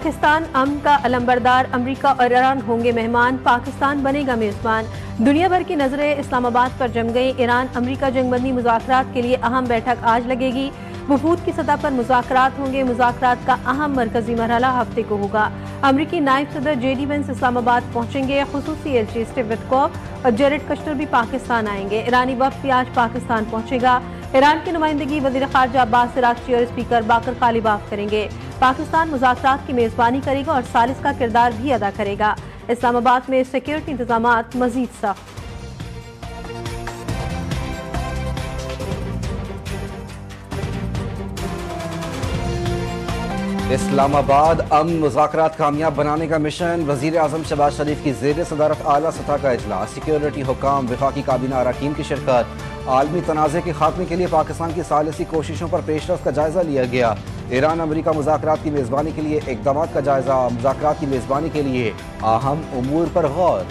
पाकिस्तान अमन का अलंबरदार, अमरीका और ईरान होंगे मेहमान, पाकिस्तान बनेगा मेजबान। दुनिया भर की नजरें इस्लामाबाद पर जम गई। ईरान अमरीका जंगबंदी मुज़ाकरात के लिए अहम बैठक आज लगेगी। वफूद की सतह पर मुज़ाकरात होंगे। मुज़ाकरात का अहम मरकजी मरहला हफ्ते को होगा। अमरीकी नायब सदर JD वेंस इस्लामाबाद पहुंचेंगे। खुसूसी एलची स्टीव विटकॉफ और जेरेड कश्टर भी पाकिस्तान आएंगे। ईरानी वफ्द भी आज पाकिस्तान पहुंचेगा। ईरान की नुमाइंदगी वज़ीर ख़ारजा अब्बास अराग़ची और स्पीकर बाकर कालिबाफ करेंगे। पाकिस्तान मुज़ाकरात की मेज़बानी करेगा और सालिस का किरदार भी अदा करेगा। इस्लामाबाद में सिक्योरिटी इंतजामात मज़ीद सख्त। इस्लामाबाद अमन मुज़ाकरात कामयाब बनाने का मिशन। वज़ीर आज़म शहबाज शरीफ की ज़ेर सदारत आला सतह का इजलास, सिक्योरिटी हुकाम, वफाकी काबीना अरकान की शिरकत। आलमी तनाज़े के खात्मे के लिए पाकिस्तान की सालिसी कोशिशों पर पेशरफ्त का जायजा लिया गया। ईरान अमरीका मुज़ाकरात की मेज़बानी के लिए इक़दाम का जायजा, मुज़ाकरात की मेज़बानी के लिए अहम उमूर पर गौर।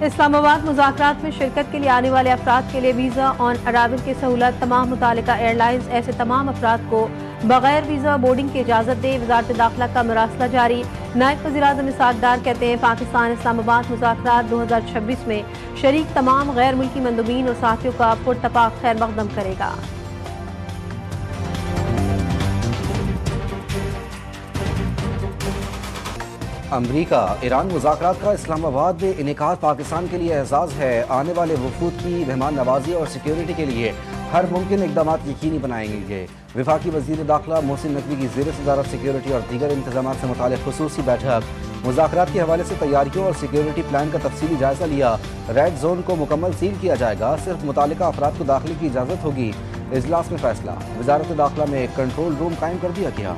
इस्लामाबाद मुज़ाकरात में शिरकत के लिए आने वाले अफराद के लिए वीज़ा ऑन अराइवल की सहूलत। तमाम मुतालिका एयरलाइंस ऐसे तमाम अफराद को बगैर वीज़ा बोर्डिंग की इजाज़त दे। वज़ारत दाखिला का मरासला जारी। नायब वज़ीर आज़म इसहाक़ डार कहते हैं पाकिस्तान इस्लामाबाद मुज़ाकरात 2026 में शरीक तमाम गैर मुल्की मंदूबीन और साथियों का पुरतपाक खैर मक़दम करेगा। अमरीका ईरान मुज़ाकरात का इस्लामाबाद में इनेकाद पाकिस्तान के लिए एजाज़ है। आने वाले वफूद की मेहमान नवाजी और सिक्योरिटी के लिए हर मुमकिन इक़दाम यकीनी बनाएंगे। वफाकी वज़ीर दाखिला मोहसिन नकवी की ज़ेर सदारत सिक्योरिटी और दीगर इंतजाम से मुताल्लिक़ खुसूसी बैठक। मुज़ाकरात के हवाले से तैयारियों और सिक्योरिटी प्लान का तफसीली जायजा लिया। रेड जोन को मुकम्मल सील किया जाएगा। सिर्फ मुतालिका अफराद को दाखिले की इजाज़त होगी। इजलास में फैसला। वज़ारत दाखिला में कंट्रोल रूम कायम कर दिया गया।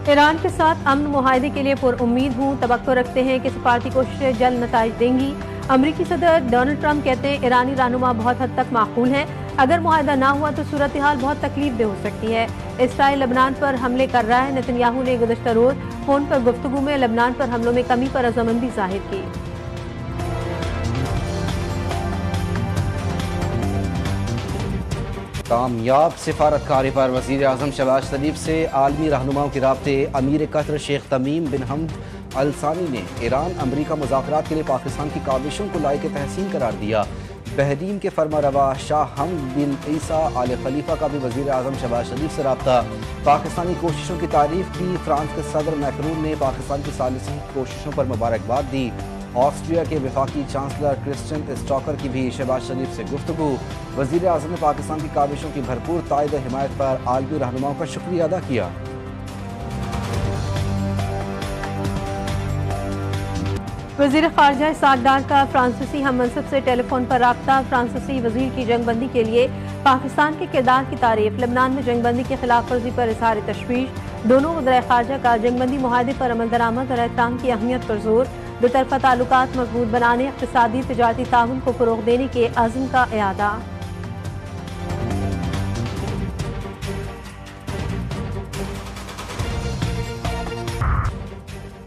ईरान के साथ अमन मुआहदे के लिए पुरउम्मीद हूँ। तवक्को रखते हैं कि सफारती कोशिशें जल्द नताइज देंगी। अमरीकी सदर डोनाल्ड ट्रंप कहते हैं ईरानी रहनुमा बहुत हद तक माकूल हैं। अगर मुआहदा ना हुआ तो सूरत हाल बहुत तकलीफ दे हो सकती है। इसराइल लबनान पर हमले कर रहा है। नेतन्याहू ने गुज़श्ता रोज फोन पर गुफ्तगू में लबनान पर हमलों में कमी पर रज़ामंदी ज़ाहिर की। कामयाब सिफारतकारी पर वज़ीर आज़म शहबाज शरीफ से आलमी रहनुमाओं के राब्ते। अमीर कतर शेख तमीम बिन हमद अल सानी ने ईरान अमरीका मुज़ाकरात के लिए पाकिस्तान की काविशों को लायक तहसीन करार दिया। बहरीन के फरमारवा शाह हमद बिन ईसा आल खलीफा का भी वज़ीर आज़म शहबाज शरीफ से राब्ता। पाकिस्तानी कोशिशों की तारीफ की। फ्रांस के सदर मैक्रोन ने पाकिस्तान की सालिसी कोशिशों पर मुबारकबाद दी। ऑस्ट्रिया के वफाकी चांसलर क्रिस्टियन स्टॉकर की भी शहबाज शरीफ से गुफ्तगू। वज़ीर आज़म ने पाकिस्तान की काविशों की भरपूर तायद हिमायत पर आलमी रहनुमाओं का शुक्रिया अदा किया। वज़ीर ख़ारजा इसहाक़ डार का फ्रांसीसी हम मनसब से टेलीफोन पर राब्ता। फ्रांसीसी वज़ीर की जंगबंदी के लिए पाकिस्तान के किरदार की तारीफ। लबनान में जंगबंदी की खिलाफ वर्जी पर इज़हार तशवीश। दोनों वज़ीर ख़ारजा का जंगबंदी मुआहदे पर अमल दरामद और एहतराम की अहमियत पर जोर। दो तरफ़ा ताल्लुकात मजबूत बनाने, इक़्तिसादी तिजारती ताउन को फ़रोग़ देने के अज़्म का इयादा।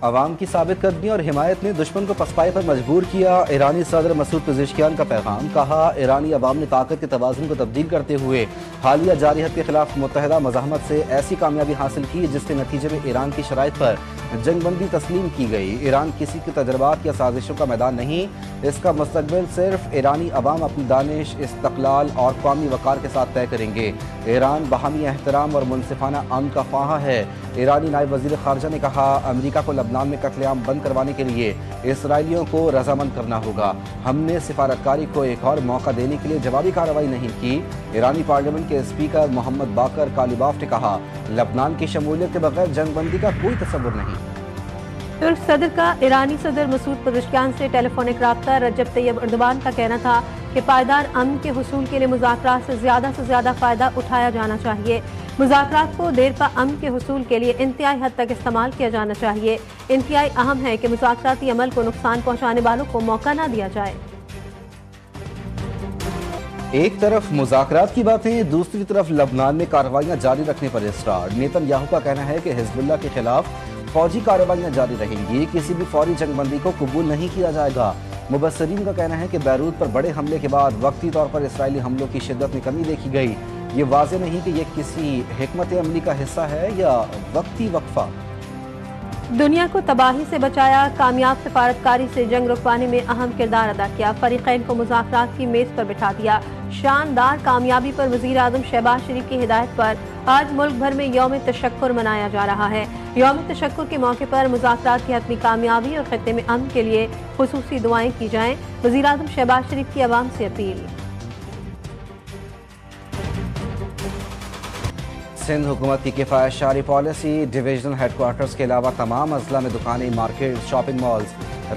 अवाम की साबित कदमी और हिमायत ने दुश्मन को पसपाई पर मजबूर किया। ईरानी सदर मसूद पेज़ेशकियान का पैगाम। कहा ईरानी अवाम ने ताकत के तवाज़ुन को तब्दील करते हुए हालिया जारियत के खिलाफ मुत्तहदा मज़ाहमत से ऐसी कामयाबी हासिल की जिसके नतीजे में ईरान की शराइत पर जंगबंदी तस्लीम की गई। ईरान किसी के तजर्बात या साजिशों का मैदान नहीं। इसका मुस्तकबिल सिर्फ ईरानी अवाम अपनी दानिश, इस्तक़लाल और कौमी वक़ार के साथ तय करेंगे। ईरान बाहमी एहतराम और मुनसिफाना अमन का ख्वाह है। ईरानी नायब वज़ीर ख़ारजा ने कहा अमरीका को लबनान में कत्लेआम बंद करवाने के लिए इसराइलियों को रजामंद करना होगा। हमने सिफारतकारी को एक और मौका देने के लिए जवाबी कार्रवाई नहीं की। ईरानी पार्लियामेंट के स्पीकर मोहम्मद बाकर कालिबाफ ने कहा लबनान की शमूलियत के बगैर जंगबंदी का कोई तसव्वुर नहीं। तुर्क सदर का ईरानी सदर मसूद पेज़ेशकियान से टेलीफोनिक राब्ता। रजब तैयब अर्दोगान का कहना था कि पायदार अमन के हुसूल के लिए मुज़ाकरात से ज़्यादा फ़ायदा उठाया जाना चाहिए। मुज़ाकरात को देर पा अमन के हुसूल के लिए इंतहाई हद तक इस्तेमाल किया जाना चाहिए। इंतहाई अहम है कि मुज़ाकराती अमल को नुकसान पहुँचाने वालों को मौका न दिया जाए। एक तरफ मुज़ाकरात की बातें, दूसरी तरफ लबनान में कार्रवाइयां जारी रखने पर इसरार। नेतन्याहू का कहना है कि हिज़्बुल्लाह के खिलाफ फौजी कार्रवाइयां जारी रहेंगी, किसी भी फौरी जंगबंदी को कबूल नहीं किया जाएगा। मुबस्सरीन का कहना है कि बैरूत पर बड़े हमले के बाद वक्ती तौर पर इसराइली हमलों की शिद्दत में कमी देखी गई। ये वाज़ेह नहीं कि यह किसी हिकमत अमली का हिस्सा है या वक्ती वक्फा। दुनिया को तबाही से बचाया, कामयाब सफारतकारी से जंग रुकवाने में अहम किरदार अदा किया, फरीकैन को मुज़ाकरात की मेज़ पर बिठा दिया। शानदार कामयाबी पर वज़ीर आज़म शहबाज शरीफ की हिदायत पर आज मुल्क भर में यौम तशक्कुर मनाया जा रहा है। यौम तशक्कुर के मौके पर मुज़ाकरात की हतमी कामयाबी और खित्ते में अमन के लिए खुसूसी दुआएं की जाएं। वज़ीर आज़म शहबाज शरीफ की आवाम से अपील। सिंध हुकूमत की किफ़ायतशारी पॉलिसी, डिविजनल हेडक्वार्टर्स के अलावा तमाम अजला में दुकानें, मार्केट, शॉपिंग मॉल्स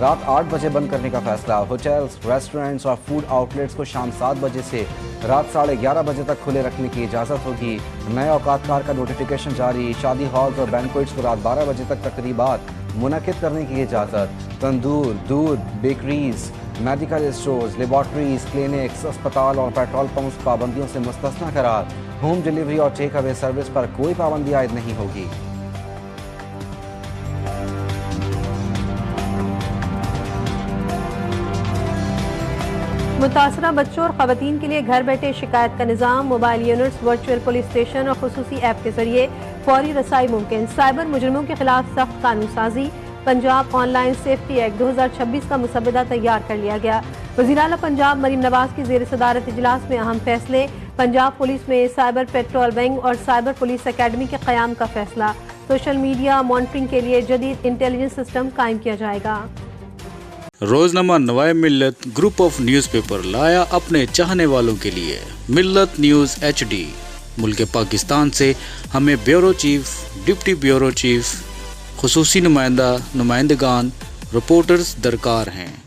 रात 8 बजे बंद करने का फैसला। होटल्स, रेस्टोरेंट्स और फूड आउटलेट्स को शाम 7 बजे से रात 11:30 बजे तक खुले रखने की इजाज़त होगी। नए औकातकार का नोटिफिकेशन जारी। शादी हॉल्स और बैंक्वेट्स को रात 12 बजे तक तकरीबात मुनक्किद करने की इजाज़त। तंदूर, दूध, bakeries, medical stores, laboratories, clinics, अस्पताल और पेट्रोल पंप्स पाबंदियों से मुस्तस्ना करार। होम डिलीवरी और टेक अवे सर्विस पर कोई पाबंदी आयद नहीं होगी। मुतासरा बच्चों और ख़वातीन के लिए घर बैठे शिकायत का निज़ाम, mobile units, virtual police station और खुसूसी ऐप के जरिए फौरी रसाई मुमकिन। साइबर मुजरिमों के खिलाफ सख्त कानून साजी। पंजाब ऑनलाइन सेफ्टी एक्ट 2026 का मुसवदा तैयार कर लिया गया। वज़ीर आला पंजाब मरीम नवाज की ज़ेर सदारत इजलास में अहम फैसले। पंजाब पुलिस में साइबर पेट्रोल विंग और साइबर पुलिस अकेडमी के क़याम का फैसला। सोशल मीडिया मॉनिटरिंग के लिए जदीद इंटेलिजेंस सिस्टम कायम किया जाएगा। रोजनामा नवाए मिल्लत ग्रुप ऑफ न्यूज़पेपर लाया अपने चाहने वालों के लिए मिल्लत न्यूज़ HD। मुल्क पाकिस्तान से हमें bureau chief, deputy bureau chief, खुसूसी नुमाइंदगान, रिपोर्टर्स दरकार हैं।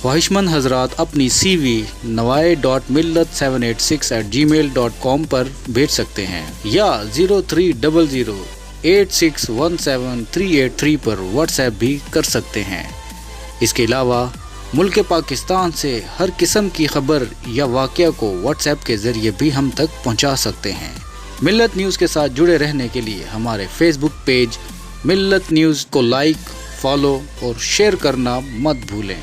ख्वाहिशमंद हजरात अपनी CV nawai.millat786@gmail.com पर भेज सकते हैं या 0300861738 पर व्हाट्सएप भी कर सकते हैं। इसके अलावा मुल्क पाकिस्तान से हर किस्म की खबर या वाक़या को व्हाट्सएप के ज़रिए भी हम तक पहुंचा सकते हैं। मिल्लत न्यूज़ के साथ जुड़े रहने के लिए हमारे फेसबुक पेज मिल्लत न्यूज़ को लाइक, फॉलो और शेयर करना मत भूलें।